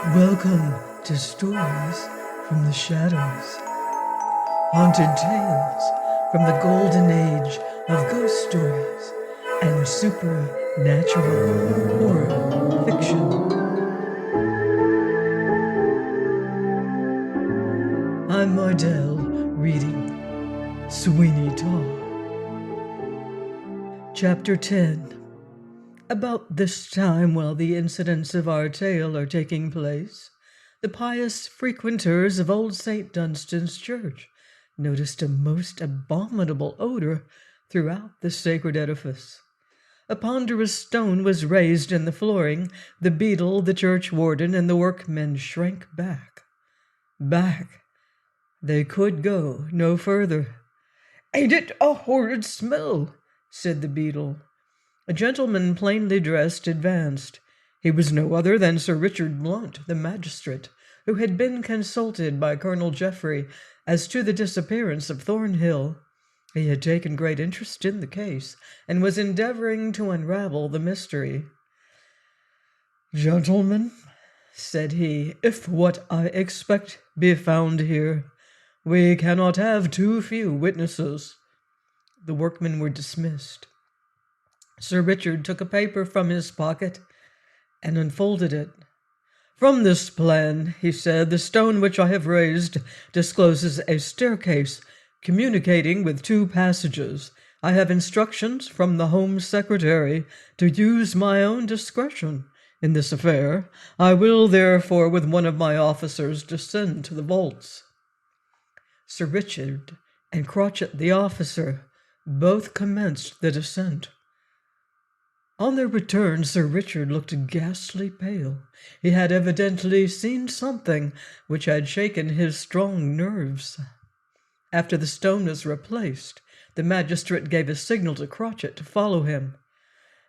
Welcome to Stories from the Shadows. Haunted tales from the golden age of ghost stories and supernatural horror fiction. I'm Mardell, reading Sweeney Todd. Chapter 10. About this time, while the incidents of our tale are taking place, the pious frequenters of Old St. Dunstan's Church noticed a most abominable odor throughout the sacred edifice. A ponderous stone was raised in the flooring. The beadle, the churchwarden, and the workmen shrank back. Back. They could go no further. "Ain't it a horrid smell?" said the beadle. A gentleman plainly dressed advanced. He was no other than Sir Richard Blunt, the magistrate, who had been consulted by Colonel Geoffrey as to the disappearance of Thornhill. He had taken great interest in the case, and was endeavoring to unravel the mystery. "Gentlemen," said he, "if what I expect be found here, we cannot have too few witnesses." The workmen were dismissed. Sir Richard took a paper from his pocket and unfolded it. "From this plan," he said, "the stone which I have raised discloses a staircase communicating with two passages. I have instructions from the Home Secretary to use my own discretion in this affair. I will, therefore, with one of my officers, descend to the vaults." Sir Richard and Crotchet, the officer, both commenced the descent. On their return, Sir Richard looked ghastly pale. He had evidently seen something which had shaken his strong nerves. After the stone was replaced, the magistrate gave a signal to Crotchet to follow him.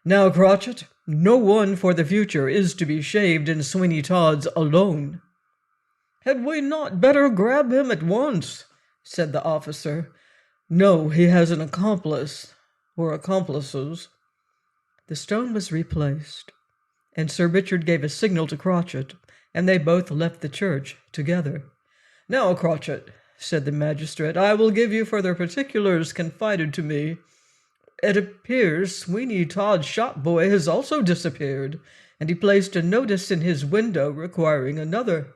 "Now, Crotchet, no one for the future is to be shaved in Sweeney Todd's alone." "Had we not better grab him at once?" said the officer. "No, he has an accomplice, or accomplices." The stone was replaced, and Sir Richard gave a signal to Crotchet, and they both left the church together. "Now, Crotchet," said the magistrate, "I will give you further particulars confided to me. It appears Sweeney Todd's shop boy has also disappeared, and he placed a notice in his window requiring another.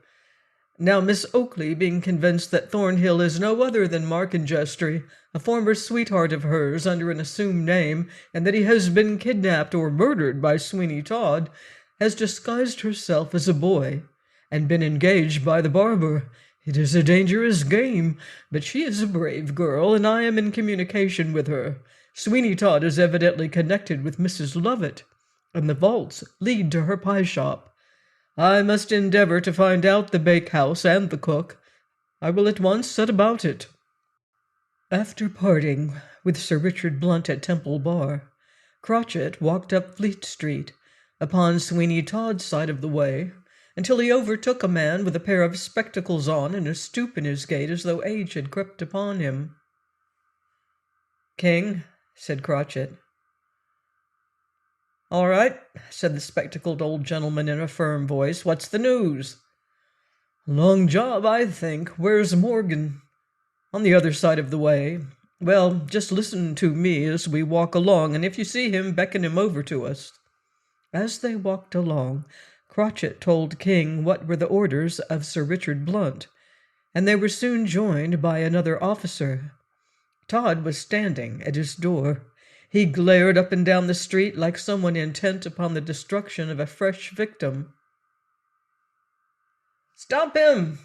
Now, Miss Oakley, being convinced that Thornhill is no other than Markenjestry, a former sweetheart of hers under an assumed name, and that he has been kidnapped or murdered by Sweeney Todd, has disguised herself as a boy, and been engaged by the barber. It is a dangerous game, but she is a brave girl, and I am in communication with her. Sweeney Todd is evidently connected with Mrs. Lovett, and the vaults lead to her pie shop. I must endeavor to find out the bakehouse and the cook. I will at once set about it." After parting with Sir Richard Blunt at Temple Bar, Crotchet walked up Fleet Street, upon Sweeney Todd's side of the way, until he overtook a man with a pair of spectacles on and a stoop in his gait as though age had crept upon him. "King," said Crotchet. "All right," said the spectacled old gentleman in a firm voice. "What's the news?" "Long job, I think. Where's Morgan?" "On the other side of the way." "Well, just listen to me as we walk along, and if you see him, beckon him over to us." As they walked along, Crotchet told King what were the orders of Sir Richard Blunt, and they were soon joined by another officer. Todd was standing at his door. He glared up and down the street like someone intent upon the destruction of a fresh victim. "Stop him!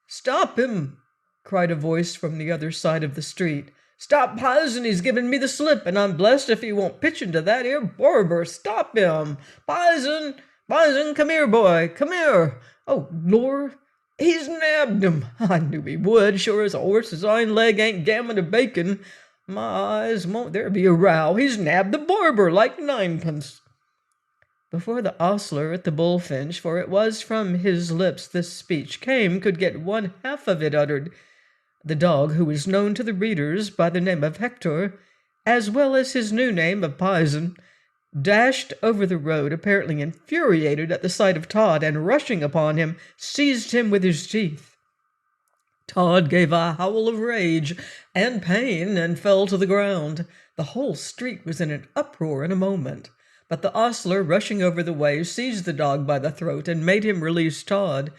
Stop him!" cried a voice from the other side of the street. "Stop Pison, he's given me the slip, and I'm blessed if he won't pitch into that 'ere barber. Stop him! Pison! Pison, come here, boy, come here! Oh, Lord, he's nabbed him! I knew he would, sure as a horse's hind leg ain't gammon of bacon. My eyes, won't there be a row? He's nabbed the barber like ninepence." Before the ostler at the Bullfinch, for it was from his lips this speech came, could get one half of it uttered, the dog, who was known to the readers by the name of Hector, as well as his new name of Pison, dashed over the road, apparently infuriated at the sight of Todd, and rushing upon him, seized him with his teeth. Todd gave a howl of rage and pain and fell to the ground. The whole street was in an uproar in a moment, but the ostler, rushing over the way, seized the dog by the throat and made him release Todd,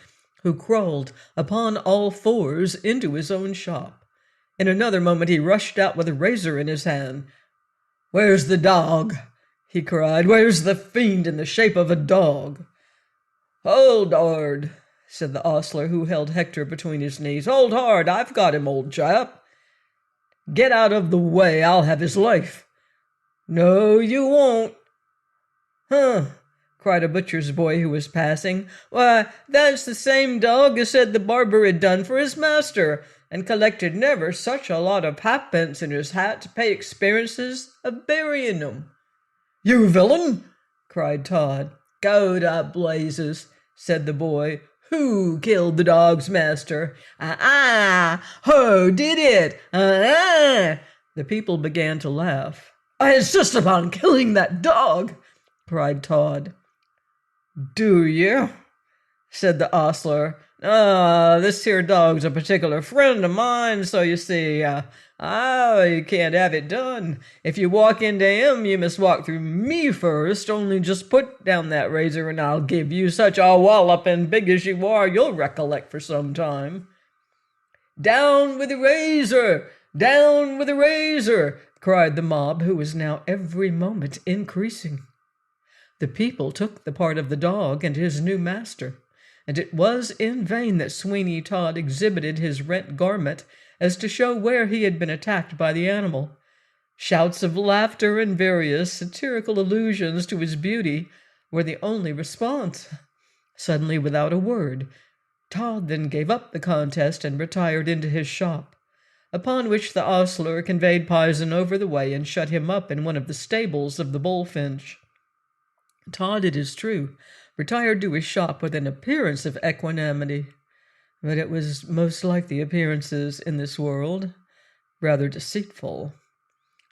who crawled upon all fours into his own shop. In another moment he rushed out with a razor in his hand. "Where's the dog?" he cried. "Where's the fiend in the shape of a dog?" "Hold hard," said the ostler, who held Hector between his knees. "Hold hard, I've got him, old chap." "Get out of the way, I'll have his life." "No, you won't." "Huh," cried a butcher's boy who was passing. "Why, that's the same dog as said the barber had done for his master, and collected never such a lot of halfpence in his hat to pay expenses of burying 'em." "You villain!" cried Todd. "Go to blazes," said the boy. "Who killed the dog's master?" "Who did it? The people began to laugh. "I insist upon killing that dog," cried Todd. "Do you?" said the ostler. This here dog's a particular friend of mine, so you see, you can't have it done. If you walk into him, you must walk through me first. Only just put down that razor, and I'll give you such a wallop, and big as you are, you'll recollect for some time." "Down with the razor! Down with the razor!" cried the mob, who was now every moment increasing. The people took the part of the dog and his new master, and it was in vain that Sweeney Todd exhibited his rent garment as to show where he had been attacked by the animal. Shouts of laughter and various satirical allusions to his beauty were the only response. Suddenly, without a word, Todd then gave up the contest and retired into his shop, upon which the ostler conveyed Pison over the way and shut him up in one of the stables of the Bullfinch. Todd, it is true, retired to his shop with an appearance of equanimity, but it was most like the appearances in this world, rather deceitful.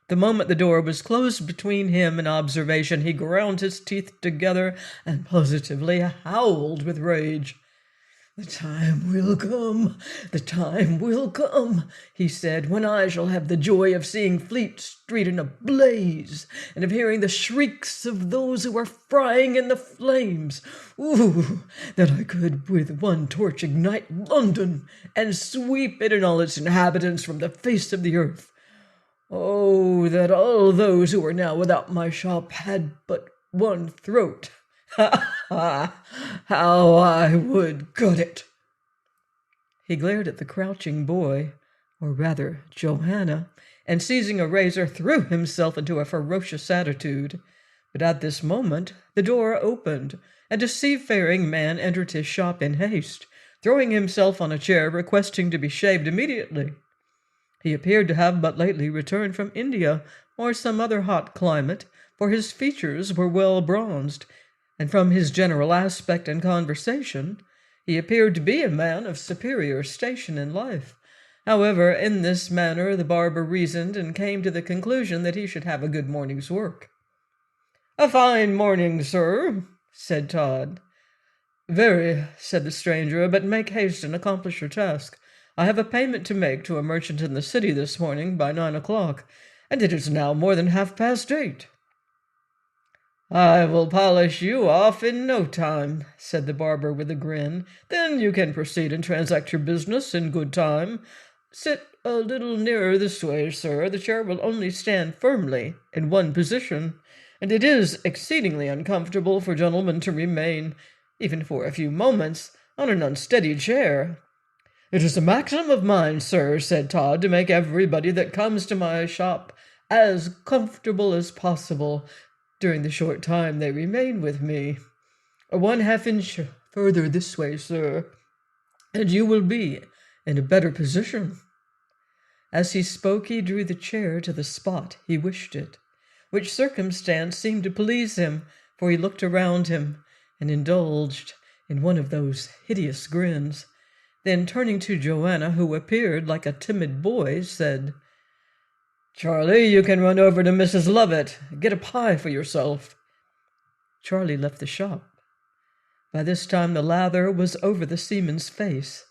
The moment the door was closed between him and observation, he ground his teeth together and positively howled with rage. "The time will come," he said, "when I shall have the joy of seeing Fleet Street in a blaze, and of hearing the shrieks of those who are frying in the flames. That I could with one torch ignite London, and sweep it and all its inhabitants from the face of the earth. Oh, that all those who are now without my shop had but one throat. How I would gut it!" He glared at the crouching boy, or rather Johanna, and seizing a razor, threw himself into a ferocious attitude. But at this moment the door opened, and a seafaring man entered his shop in haste, throwing himself on a chair, requesting to be shaved immediately. He appeared to have but lately returned from India or some other hot climate, for his features were well bronzed, and from his general aspect and conversation, he appeared to be a man of superior station in life. However, in this manner the barber reasoned, and came to the conclusion that he should have a good morning's work. "A fine morning, sir," said Todd. "Very," said the stranger, "but make haste and accomplish your task. I have a payment to make to a merchant in the city this morning by 9 o'clock, and it is now more than 8:30. "I will polish you off in no time," said the barber with a grin. "Then you can proceed and transact your business in good time. Sit a little nearer this way, sir. The chair will only stand firmly in one position, and it is exceedingly uncomfortable for gentlemen to remain, even for a few moments, on an unsteady chair." "It is a maxim of mine, sir," said Todd, "to make everybody that comes to my shop as comfortable as possible during the short time they remain with me. 1/2 inch further this way, sir, and you will be in a better position." As he spoke, he drew the chair to the spot he wished it, which circumstance seemed to please him, for he looked around him and indulged in one of those hideous grins. Then, turning to Joanna, who appeared like a timid boy, said, Charlie, you can run over to Mrs. Lovett. Get a pie for yourself. Charlie left the shop. By this time the lather was over the seaman's face.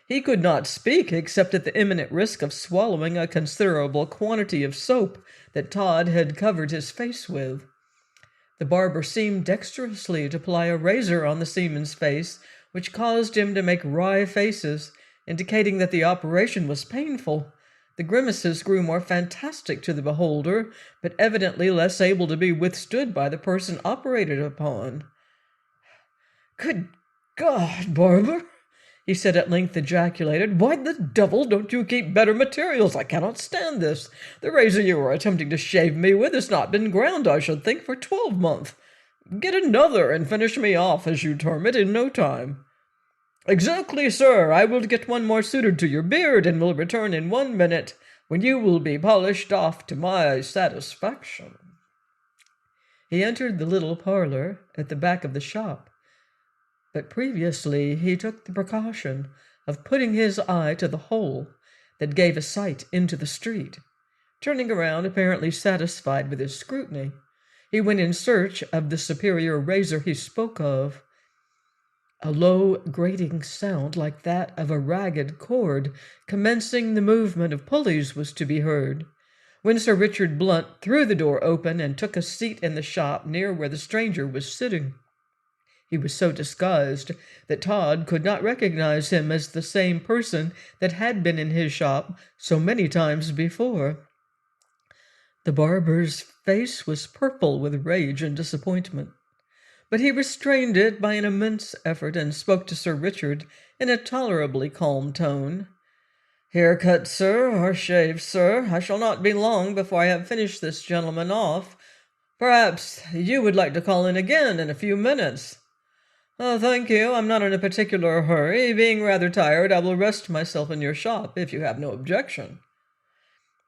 He could not speak except at the imminent risk of swallowing a considerable quantity of soap that Todd had covered his face with. The barber seemed dexterously to apply a razor on the seaman's face, which caused him to make wry faces, indicating that the operation was painful. The grimaces grew more fantastic to the beholder, but evidently less able to be withstood by the person operated upon. "Good God, barber!" he said at length, ejaculated. "Why the devil don't you keep better materials? I cannot stand this. The razor you are attempting to shave me with has not been ground, I should think, for 12 months. Get another and finish me off, as you term it, in no time." "Exactly, sir. I will get one more suited to your beard, and will return in 1 minute, when you will be polished off to my satisfaction." He entered the little parlor at the back of the shop, but previously he took the precaution of putting his eye to the hole that gave a sight into the street. Turning around, apparently satisfied with his scrutiny, he went in search of the superior razor he spoke of. A low, grating sound like that of a ragged cord commencing the movement of pulleys was to be heard, when Sir Richard Blunt threw the door open and took a seat in the shop near where the stranger was sitting. He was so disguised that Todd could not recognize him as the same person that had been in his shop so many times before. The barber's face was purple with rage and disappointment, but he restrained it by an immense effort and spoke to Sir Richard in a tolerably calm tone. "Hair cut, sir, or shaved, sir? I shall not be long before I have finished this gentleman off. Perhaps you would like to call in again in a few minutes." "Oh, thank you. I'm not in a particular hurry. Being rather tired, I will rest myself in your shop, if you have no objection."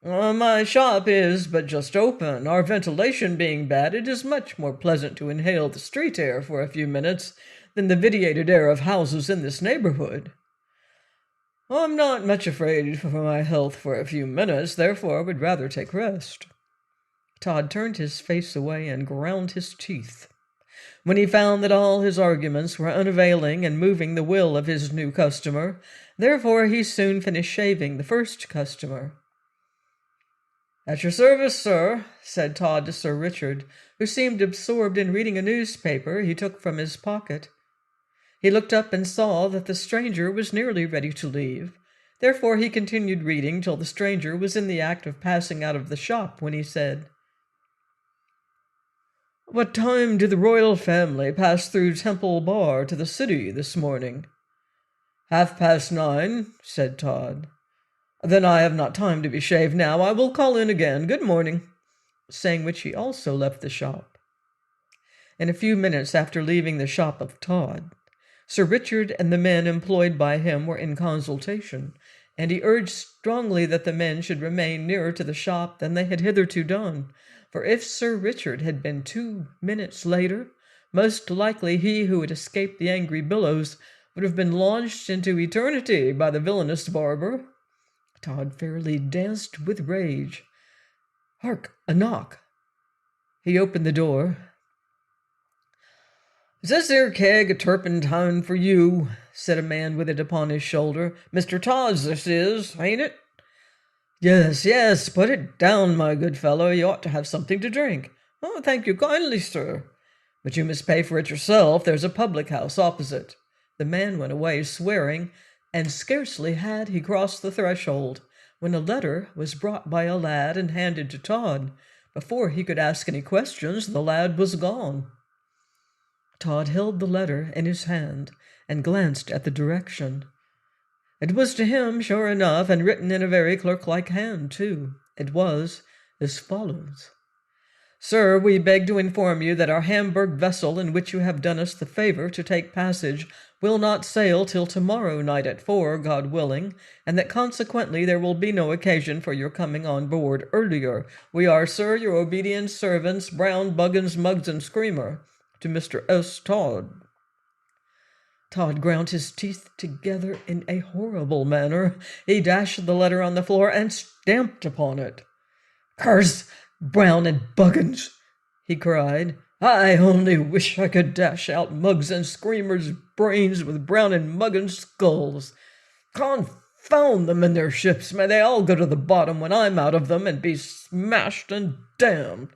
My shop is but just open. Our ventilation being bad, it is much more pleasant to inhale the street air for a few minutes than the vitiated air of houses in this neighborhood." "I'm not much afraid for my health for a few minutes, therefore I would rather take rest." Todd turned his face away and ground his teeth. When he found that all his arguments were unavailing in moving the will of his new customer, therefore he soon finished shaving the first customer. "At your service, sir," said Todd to Sir Richard, who seemed absorbed in reading a newspaper he took from his pocket. He looked up and saw that the stranger was nearly ready to leave. Therefore he continued reading till the stranger was in the act of passing out of the shop, when he said, "What time did the royal family pass through Temple Bar to the city this morning?" "9:30, said Todd. "Then I have not time to be shaved now. I will call in again. Good morning," saying which he also left the shop. In a few minutes after leaving the shop of Todd, Sir Richard and the men employed by him were in consultation, and he urged strongly that the men should remain nearer to the shop than they had hitherto done, for if Sir Richard had been 2 minutes later, most likely he who had escaped the angry billows would have been launched into eternity by the villainous barber. Todd fairly danced with rage. Hark! A knock! He opened the door. "Is this here keg of turpentine for you?" said a man with it upon his shoulder. "Mr. Todd's this is, ain't it?" Yes, yes, put it down, my good fellow. You ought to have something to drink." "Oh, thank you kindly, sir." "But you must pay for it yourself. There's a public-house opposite." The man went away swearing, and scarcely had he crossed the threshold when a letter was brought by a lad and handed to Todd. Before he could ask any questions, the lad was gone. Todd held the letter in his hand and glanced at the direction. It was to him, sure enough, and written in a very clerk-like hand, too. It was as follows: "Sir, we beg to inform you that our Hamburg vessel, in which you have done us the favor to take passage, will not sail till tomorrow night at 4, God willing, and that consequently there will be no occasion for your coming on board earlier. We are, sir, your obedient servants, Brown, Buggins, Muggs, and Screamer. To Mr. S. Todd." Todd ground his teeth together in a horrible manner. He dashed the letter on the floor and stamped upon it. "Curse Brown and Buggins!" he cried. "I only wish I could dash out Muggs and Screamer's brains with Brown and Muggins' skulls. Confound them and their ships! May they all go to the bottom when I'm out of them and be smashed and damned!"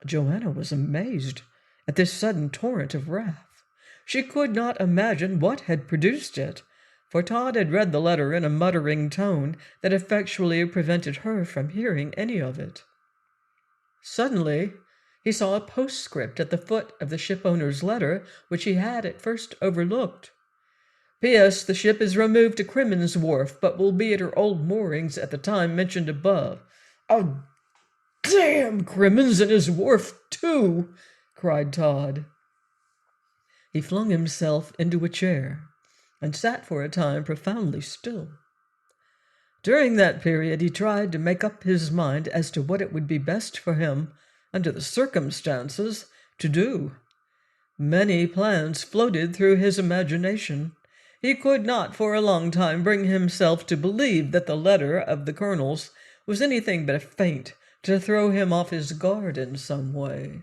Joanna was amazed at this sudden torrent of wrath. She could not imagine what had produced it, for Todd had read the letter in a muttering tone that effectually prevented her from hearing any of it. Suddenly, he saw a postscript at the foot of the shipowner's letter, which he had at first overlooked. "P.S. The ship is removed to Crimmins Wharf, but will be at her old moorings at the time mentioned above." "Oh, damn Crimmins and his wharf, too!" cried Todd. He flung himself into a chair and sat for a time profoundly still. During that period he tried to make up his mind as to what it would be best for him, under the circumstances, to do. Many plans floated through his imagination. He could not for a long time bring himself to believe that the letter of the colonel's was anything but a feint to throw him off his guard in some way.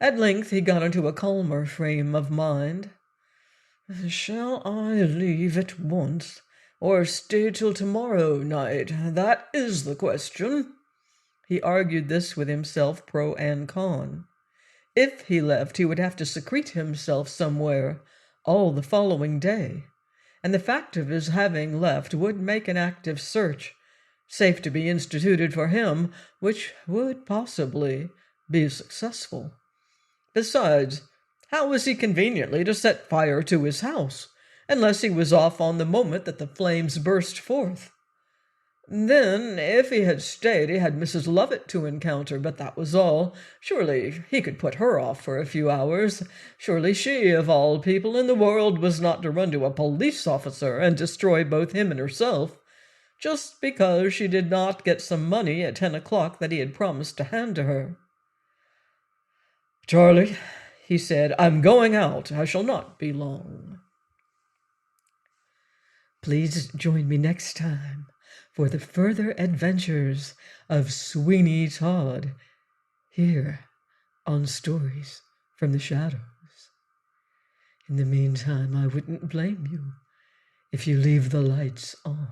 At length he got into a calmer frame of mind. "Shall I leave at once, or stay till tomorrow night? That is the question." He argued this with himself, pro and con. If he left, he would have to secrete himself somewhere all the following day, and the fact of his having left would make an active search, safe to be instituted for him, which would possibly be successful. Besides, how was he conveniently to set fire to his house, unless he was off on the moment that the flames burst forth? Then, if he had stayed, he had Mrs. Lovett to encounter, but that was all. Surely he could put her off for a few hours. Surely she, of all people in the world, was not to run to a police officer and destroy both him and herself, just because she did not get some money at 10 o'clock that he had promised to hand to her. "Charlie," he said, "I'm going out. I shall not be long." Please join me next time for the further adventures of Sweeney Todd, here on Stories from the Shadows. In the meantime, I wouldn't blame you if you leave the lights on.